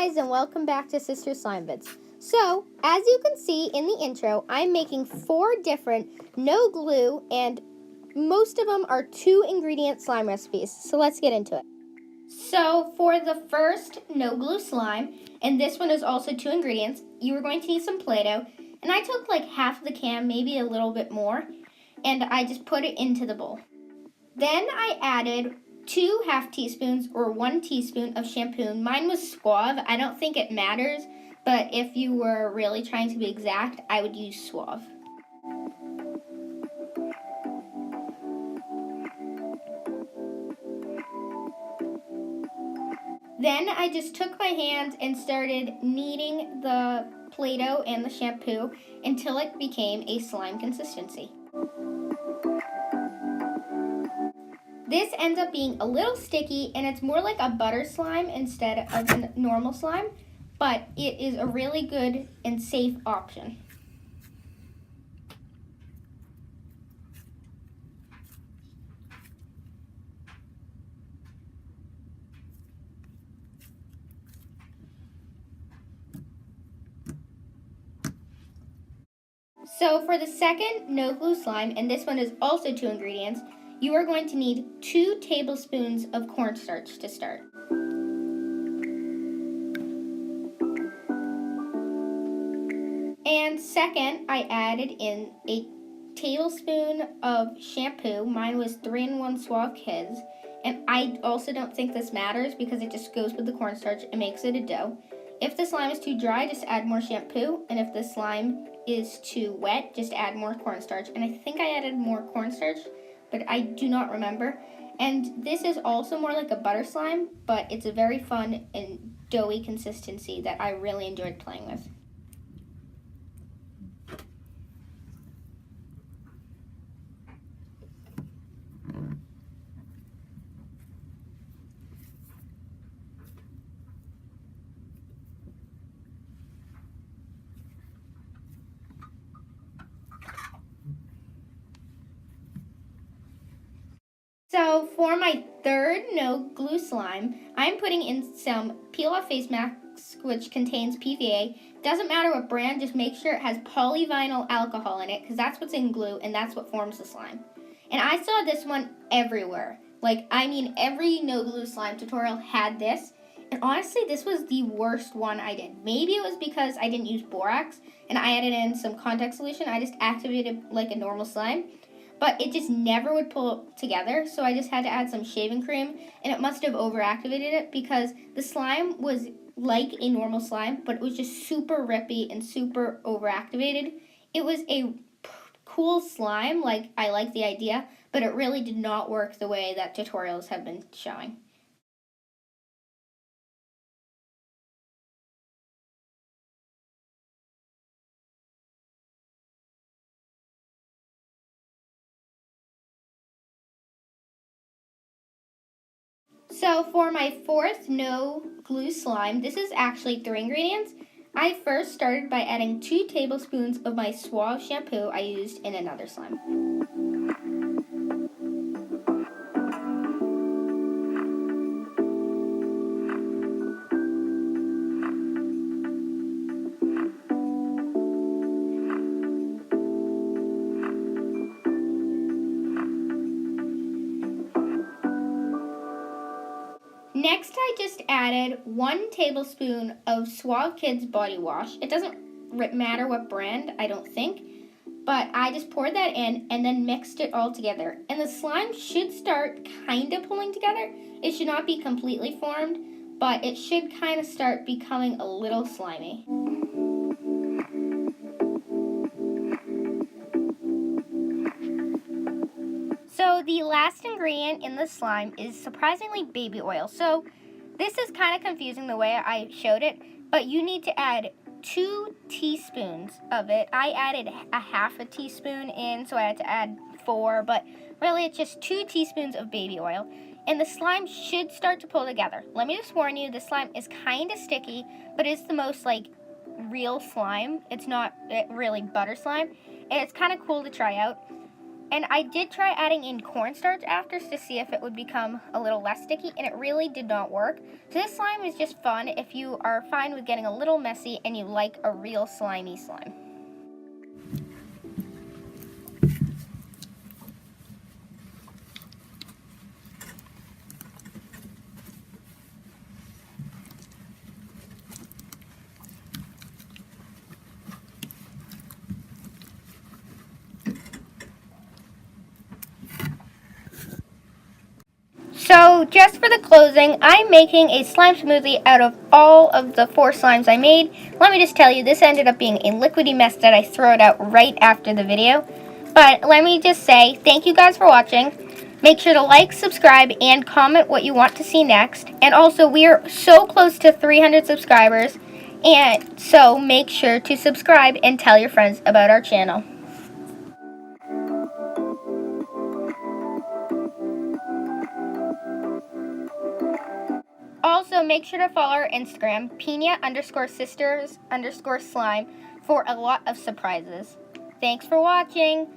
guys, and welcome back to Sister Slime Bits. So, as you can see in the intro, I'm making 4 different no glue, and most of them are 2-ingredient slime recipes. So let's get into it. So for the first no glue slime, and this one is also 2 ingredients, you are going to need some Play-Doh, and I took like half of the can, maybe a little bit more, and I just put it into the bowl. Then I added 2 half teaspoons or 1 teaspoon of shampoo. Mine was Suave. I don't think it matters, but if you were really trying to be exact, I would use Suave. Then I just took my hands and started kneading the Play-Doh and the shampoo until it became a slime consistency. This ends up being a little sticky, and it's more like a butter slime instead of a normal slime, but it is a really good and safe option. So for the second no glue slime, and this one is also 2 ingredients, you are going to need 2 tablespoons of cornstarch to start. And second, I added in a tablespoon of shampoo. Mine was 3-in-1 Suave Kids. And I also don't think this matters because it just goes with the cornstarch and makes it a dough. If the slime is too dry, just add more shampoo. And if the slime is too wet, just add more cornstarch. And I think I added more cornstarch, but I do not remember. And this is also more like a butter slime, but it's a very fun and doughy consistency that I really enjoyed playing with. So for my third no glue slime, I'm putting in some peel off face mask which contains PVA. Doesn't matter what brand, just make sure it has polyvinyl alcohol in it because that's what's in glue and that's what forms the slime. And I saw this one everywhere. Every no glue slime tutorial had this. And honestly, this was the worst one I did. Maybe it was because I didn't use borax and I added in some contact solution. I just activated like a normal slime. But it just never would pull together, so I just had to add some shaving cream, and it must have overactivated it because the slime was like a normal slime, but it was just super rippy and super overactivated. It was a cool slime, like I like the idea, but it really did not work the way that tutorials have been showing. So for my fourth no glue slime, this is actually 3 ingredients. I first started by adding 2 tablespoons of my Suave shampoo I used in another slime. Next, I just added 1 tablespoon of Suave Kids body wash. It doesn't matter what brand, I don't think, but I just poured that in and then mixed it all together. And the slime should start kind of pulling together. It should not be completely formed, but it should kind of start becoming a little slimy. So the last ingredient in the slime is surprisingly baby oil. So this is kind of confusing the way I showed it, but you need to add 2 teaspoons of it. I added a half a teaspoon in, so I had to add 4, but really it's just 2 teaspoons of baby oil. And the slime should start to pull together. Let me just warn you, the slime is kind of sticky, but it's the most real slime. It's not really butter slime, and it's kind of cool to try out. And I did try adding in cornstarch after to see if it would become a little less sticky, and it really did not work. So this slime is just fun if you are fine with getting a little messy and you like a real slimy slime. So just for the closing, I'm making a slime smoothie out of all of the 4 slimes I made. Let me just tell you, this ended up being a liquidy mess that I threw it out right after the video. But let me just say, thank you guys for watching. Make sure to like, subscribe, and comment what you want to see next. And also, we are so close to 300 subscribers. And so make sure to subscribe and tell your friends about our channel. Also, make sure to follow our Instagram, Pina_sisters_slime, for a lot of surprises. Thanks for watching.